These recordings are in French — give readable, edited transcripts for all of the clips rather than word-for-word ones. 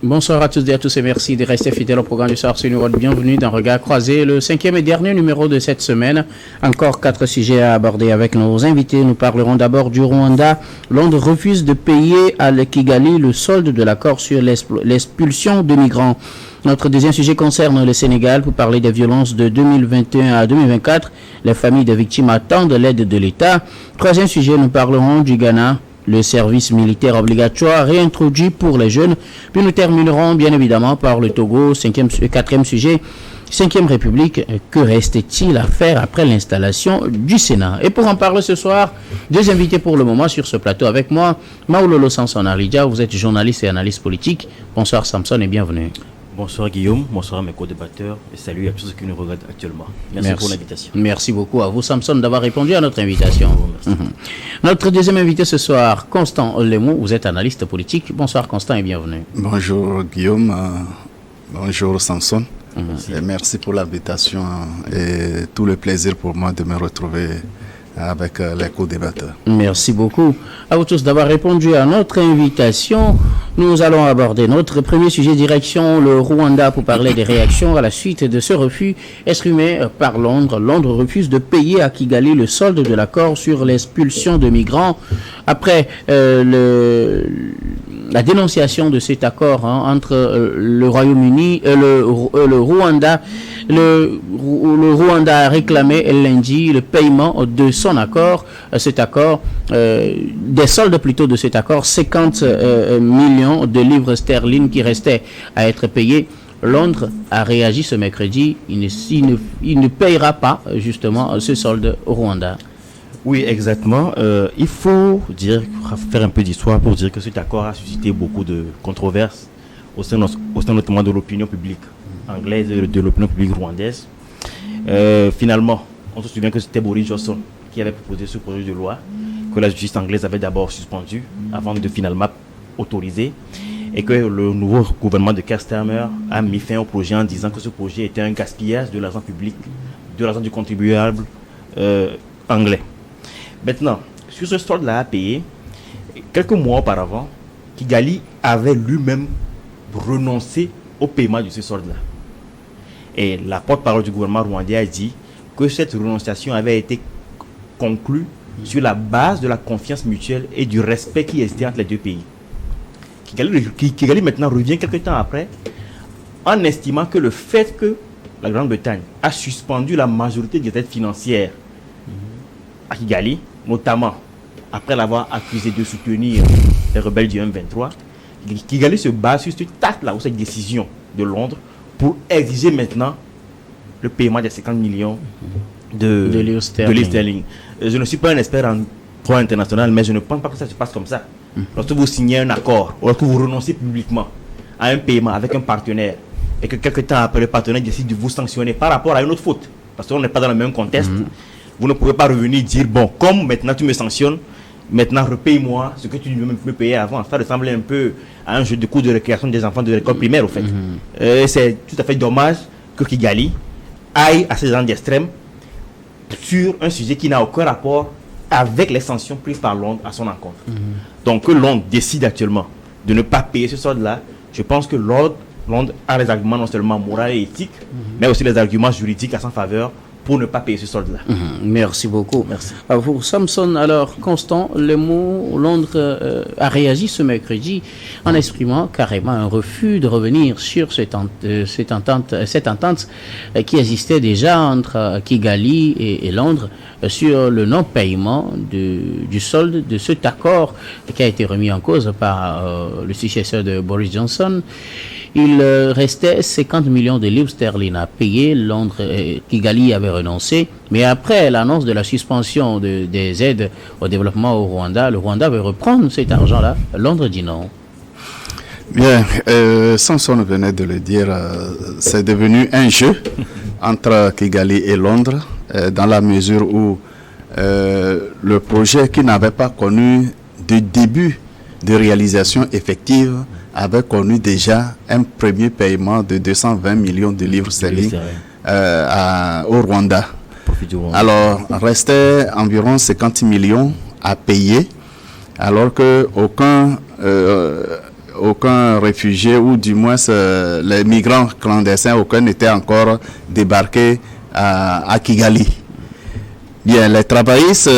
Bonsoir à tous et à tous et merci de rester fidèles au programme du soir sur une World. Bienvenue dans Regard Croisé, le 5e et dernier numéro de cette semaine. Encore 4 sujets à aborder avec nos invités. Nous parlerons d'abord du Rwanda. Londres refuse de payer à Kigali le solde de l'accord sur l'expulsion de migrants. Notre deuxième sujet concerne le Sénégal pour parler des violences de 2021 à 2024. Les familles des victimes attendent l'aide de l'État. Troisième sujet, nous parlerons du Ghana. Le service militaire obligatoire réintroduit pour les jeunes. Puis nous terminerons bien évidemment par le Togo, quatrième sujet, 5e République. Que reste-t-il à faire après l'installation du Sénat? Et pour en parler ce soir, deux invités pour le moment sur ce plateau avec moi. Maoulolo Samson Alidja, vous êtes journaliste et analyste politique. Bonsoir Samson et bienvenue. Bonsoir Guillaume, bonsoir à mes co-débatteurs et salut à tous ceux qui nous regardent actuellement. Merci pour l'invitation. Merci beaucoup à vous Samson d'avoir répondu à notre invitation. Notre deuxième invité ce soir, Constant Lemou, vous êtes analyste politique. Bonsoir Constant et bienvenue. Bonjour Guillaume, bonjour Samson. Et merci pour l'invitation et tout le plaisir pour moi de me retrouver avec les co-débatteurs. Merci beaucoup à vous tous d'avoir répondu à notre invitation. Nous allons aborder notre premier sujet, direction le Rwanda, pour parler des réactions à la suite de ce refus exprimé par Londres. Londres refuse de payer à Kigali le solde de l'accord sur l'expulsion de migrants. Après la dénonciation de cet accord entre le Royaume-Uni et le Rwanda, le Rwanda a réclamé lundi le paiement de son accord, des soldes plutôt de cet accord, 50 millions de livres sterling qui restaient à être payés. Londres a réagi ce mercredi, il ne payera pas justement ce solde au Rwanda. Oui, exactement. Il faut faire un peu d'histoire pour dire que cet accord a suscité beaucoup de controverses au sein notamment de l'opinion publique anglaise et de l'opinion publique rwandaise. Finalement, on se souvient que c'était Boris Johnson qui avait proposé ce projet de loi que la justice anglaise avait d'abord suspendu avant de finalement autoriser, et que le nouveau gouvernement de Keir Starmer a mis fin au projet en disant que ce projet était un gaspillage de l'argent public, de l'argent du contribuable anglais. Maintenant, sur ce solde-là à payer, quelques mois auparavant, Kigali avait lui-même renoncé au paiement de ce solde-là. Et la porte-parole du gouvernement rwandais a dit que cette renonciation avait été conclue sur la base de la confiance mutuelle et du respect qui existait entre les deux pays. Kigali maintenant revient quelques temps après en estimant que le fait que la Grande-Bretagne a suspendu la majorité des aides financières à Kigali, notamment après l'avoir accusé de soutenir les rebelles du M23, Kigali se base sur cette acte-là ou cette décision de Londres pour exiger maintenant le paiement des 50 millions de livres sterling. Je ne suis pas un expert en droit international, mais je ne pense pas que ça se passe comme ça. Lorsque vous signez un accord, ou lorsque vous renoncez publiquement à un paiement avec un partenaire, et que quelques temps après le partenaire décide de vous sanctionner par rapport à une autre faute, parce qu'on n'est pas dans le même contexte, vous ne pouvez pas revenir dire, bon, comme maintenant tu me sanctionnes, maintenant repaye-moi ce que tu me payais avant. Ça ressemble un peu à un jeu de cours de récréation des enfants de l'école primaire, au fait. C'est tout à fait dommage que Kigali aille à ces gens d'extrême sur un sujet qui n'a aucun rapport avec les sanctions prises par Londres à son encontre. Donc que Londres décide actuellement de ne pas payer ce solde-là, je pense que Londres a les arguments non seulement moraux et éthiques, mais aussi les arguments juridiques à sa faveur pour ne pas payer ce solde-là. Merci beaucoup. Merci. Pour Samson, alors, Constant, le mot Londres a réagi ce mercredi en exprimant carrément un refus de revenir sur cette entente qui existait déjà entre Kigali et Londres sur le non-paiement du solde de cet accord qui a été remis en cause par le successeur de Boris Johnson. Il restait 50 millions de livres sterling à payer. Londres, Kigali avait renoncé. Mais après l'annonce de la suspension des aides au développement au Rwanda, le Rwanda veut reprendre cet argent-là. Londres dit non. Bien, Samson venait de le dire, c'est devenu un jeu entre Kigali et Londres, dans la mesure où le projet qui n'avait pas connu de début de réalisation effective avait connu déjà un premier paiement de 220 millions de livres sterling au Rwanda. Alors, restait environ 50 millions à payer, alors qu'aucun aucun réfugié, ou du moins les migrants clandestins, aucun n'était encore débarqué à Kigali. Bien, les travaillistes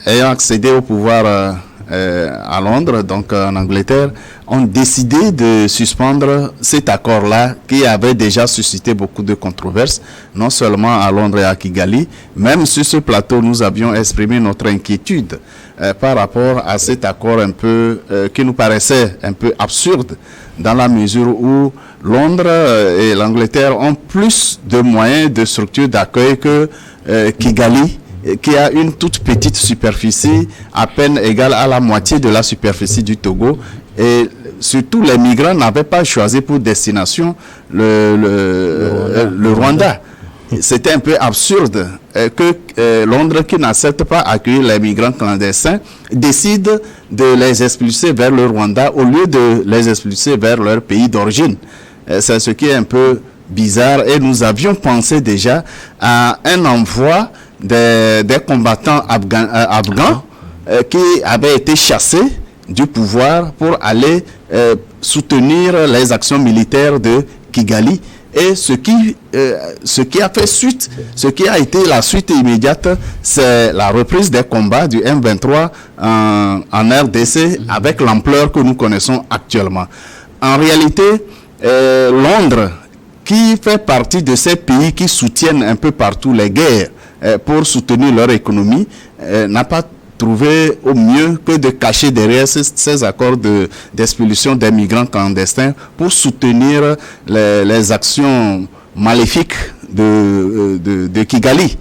ayant accédé au pouvoir à Londres, donc en Angleterre, ont décidé de suspendre cet accord-là qui avait déjà suscité beaucoup de controverses, non seulement à Londres et à Kigali. Même sur ce plateau, nous avions exprimé notre inquiétude par rapport à cet accord un peu qui nous paraissait un peu absurde, dans la mesure où Londres et l'Angleterre ont plus de moyens de structure d'accueil que Kigali, qui a une toute petite superficie à peine égale à la moitié de la superficie du Togo. Et surtout, les migrants n'avaient pas choisi pour destination le Rwanda. C'était un peu absurde que Londres, qui n'accepte pas accueillir les migrants clandestins, décide de les expulser vers le Rwanda au lieu de les expulser vers leur pays d'origine. C'est ce qui est un peu bizarre, et nous avions pensé déjà à un envoi des combattants afghans qui avaient été chassés du pouvoir pour aller soutenir les actions militaires de Kigali. Et ce qui a fait suite, ce qui a été la suite immédiate, c'est la reprise des combats du M23 en RDC avec l'ampleur que nous connaissons actuellement. En réalité, Londres, qui fait partie de ces pays qui soutiennent un peu partout les guerres pour soutenir leur économie, n'a pas trouvé au mieux que de cacher derrière ces accords d'expulsion des migrants clandestins pour soutenir les actions maléfiques de Kigali.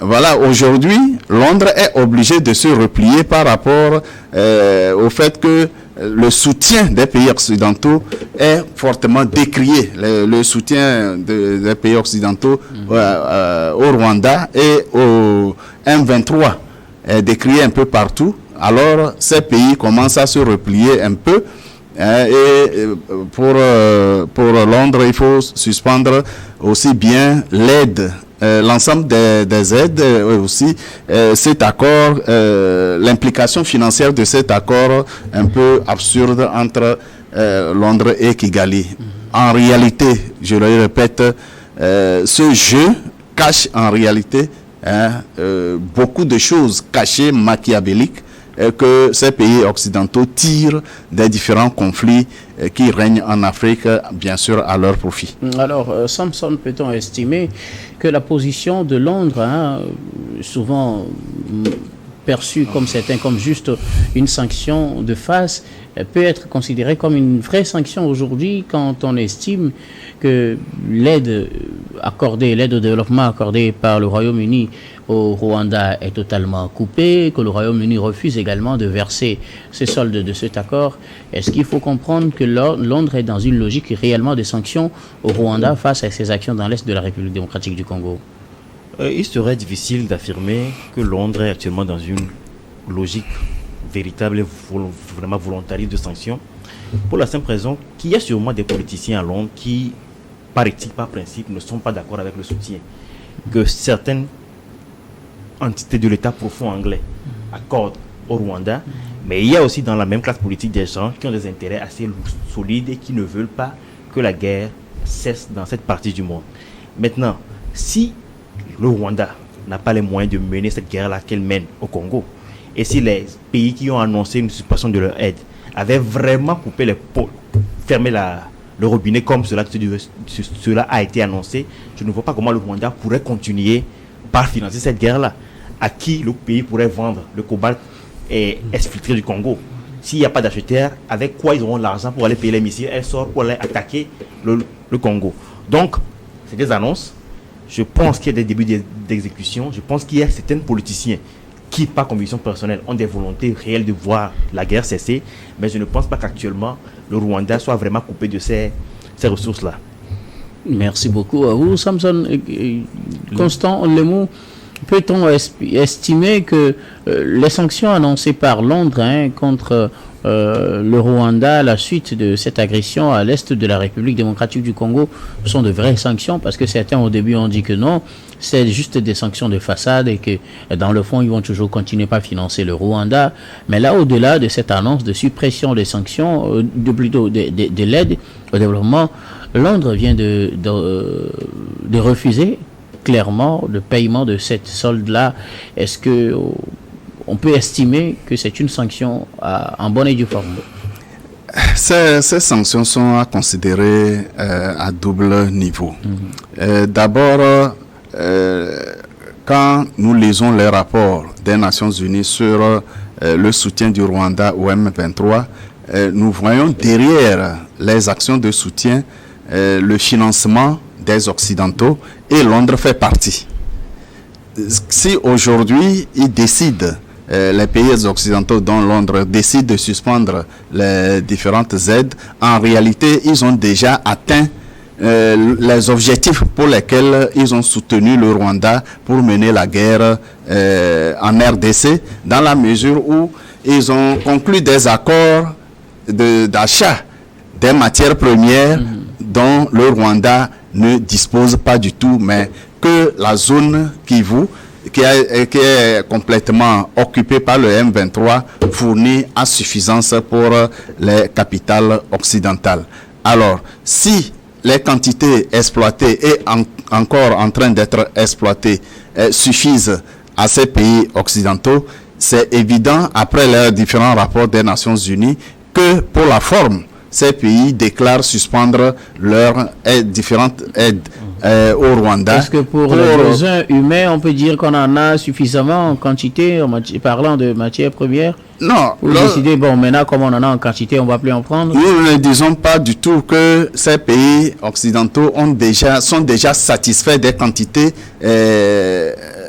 Voilà, aujourd'hui, Londres est obligé de se replier par rapport au fait que le soutien des pays occidentaux est fortement décrié. Le soutien des pays occidentaux au Rwanda et au M23 est décrié un peu partout. Alors, ces pays commencent à se replier un peu. Et pour Londres, il faut suspendre aussi bien l'aide, l'ensemble des aides, aussi cet accord, l'implication financière de cet accord un peu absurde entre Londres et Kigali. En réalité, je le répète, ce jeu cache en réalité beaucoup de choses cachées, machiavéliques, que ces pays occidentaux tirent des différents conflits qui règnent en Afrique, bien sûr, à leur profit. Alors, Samson, peut-on estimer que la position de Londres, souvent perçue comme certains, comme juste une sanction de face, peut être considérée comme une vraie sanction aujourd'hui quand on estime que l'aide au développement accordée par le Royaume-Uni au Rwanda est totalement coupée, que le Royaume-Uni refuse également de verser ces soldes de cet accord. Est-ce qu'il faut comprendre que Londres est dans une logique réellement de sanctions au Rwanda face à ses actions dans l'Est de la République démocratique du Congo? Il serait difficile d'affirmer que Londres est actuellement dans une logique véritable et vraiment volontariste de sanctions, pour la simple raison qu'il y a sûrement des politiciens à Londres qui, par éthique, par principe, ne sont pas d'accord avec le soutien que certaines entités de l'État profond anglais accordent au Rwanda, mais il y a aussi dans la même classe politique des gens qui ont des intérêts assez solides et qui ne veulent pas que la guerre cesse dans cette partie du monde. Maintenant, si le Rwanda n'a pas les moyens de mener cette guerre-là qu'elle mène au Congo, et si les pays qui ont annoncé une suspension de leur aide avaient vraiment coupé les pots, fermé le robinet comme cela a été annoncé, je ne vois pas comment le Rwanda pourrait continuer par financer cette guerre-là. À qui le pays pourrait vendre le cobalt et exfiltré du Congo? S'il n'y a pas d'acheteurs, avec quoi ils auront l'argent pour aller payer les missiles et sortent pour aller attaquer le Congo? Donc, c'est des annonces. Je pense qu'il y a des débuts d'exécution. Je pense qu'il y a certains politiciens qui, par conviction personnelle, ont des volontés réelles de voir la guerre cesser. Mais je ne pense pas qu'actuellement, le Rwanda soit vraiment coupé de ces ressources-là. Merci beaucoup à vous, Samson. Constant Lemou, peut-on estimer que les sanctions annoncées par Londres contre le Rwanda à la suite de cette agression à l'est de la République démocratique du Congo sont de vraies sanctions? Parce que certains au début ont dit que non, c'est juste des sanctions de façade et que dans le fond ils vont toujours continuer à financer le Rwanda. Mais là, au-delà de cette annonce de suppression des sanctions, de l'aide au développement, Londres vient de refuser clairement le paiement de cette solde-là. Est-ce que on peut estimer que c'est une sanction en bonne et due forme? Ces sanctions sont à considérer à double niveau. D'abord, quand nous lisons les rapports des Nations Unies sur le soutien du Rwanda au M23, nous voyons derrière les actions de soutien le financement des Occidentaux, et Londres fait partie. Si aujourd'hui ils décident, les pays occidentaux dont Londres décident de suspendre les différentes aides, en réalité ils ont déjà atteint les objectifs pour lesquels ils ont soutenu le Rwanda pour mener la guerre en RDC, dans la mesure où ils ont conclu des accords d'achat des matières premières dont le Rwanda ne dispose pas du tout, mais que la zone Kivu, qui est complètement occupée par le M23, fournit à suffisance pour les capitales occidentales. Alors, si les quantités exploitées et encore en train d'être exploitées suffisent à ces pays occidentaux, c'est évident, après les différents rapports des Nations Unies, que pour la forme, ces pays déclarent suspendre leurs différentes aides au Rwanda. Est-ce que pour les besoins humains, on peut dire qu'on en a suffisamment en quantité, parlant de matières premières? Non. Vous décidez, bon, maintenant, comme on en a en quantité, on ne va plus en prendre? Nous ne disons pas du tout que ces pays occidentaux sont déjà satisfaits des quantités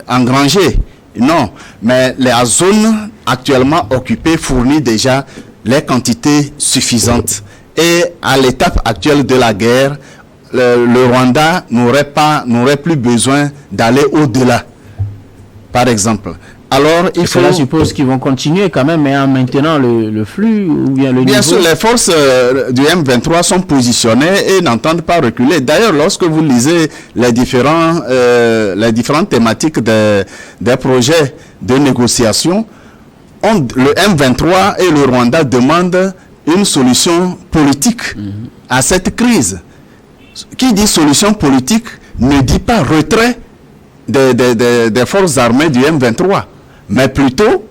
engrangées. Non, mais la zone actuellement occupée fournit déjà les quantités suffisantes. Et à l'étape actuelle de la guerre, le Rwanda n'aurait plus besoin d'aller au-delà, par exemple. Alors, Cela suppose qu'ils vont continuer quand même, mais en maintenant le flux ou bien le niveau. Bien sûr, les forces du M23 sont positionnées et n'entendent pas reculer. D'ailleurs, lorsque vous lisez les différentes thématiques des projets de négociation, le M23 et le Rwanda demandent une solution politique à cette crise. Qui dit solution politique ne dit pas retrait des forces armées du M23, mais plutôt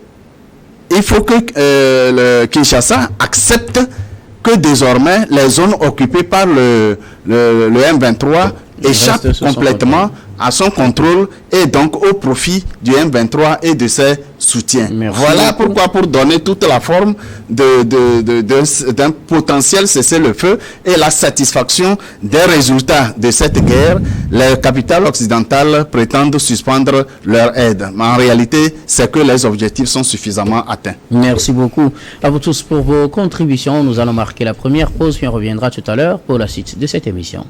il faut que le Kinshasa accepte que désormais les zones occupées par le M23 échappent complètement à son contrôle et donc au profit du M23 et de ses soutiens. Merci. Voilà pourquoi, pour donner toute la forme d'un potentiel cessez-le-feu et la satisfaction des résultats de cette guerre, les capitales occidentales prétendent suspendre leur aide. Mais en réalité, c'est que les objectifs sont suffisamment atteints. Merci beaucoup à vous tous pour vos contributions. Nous allons marquer la première pause, puis on reviendra tout à l'heure pour la suite de cette émission.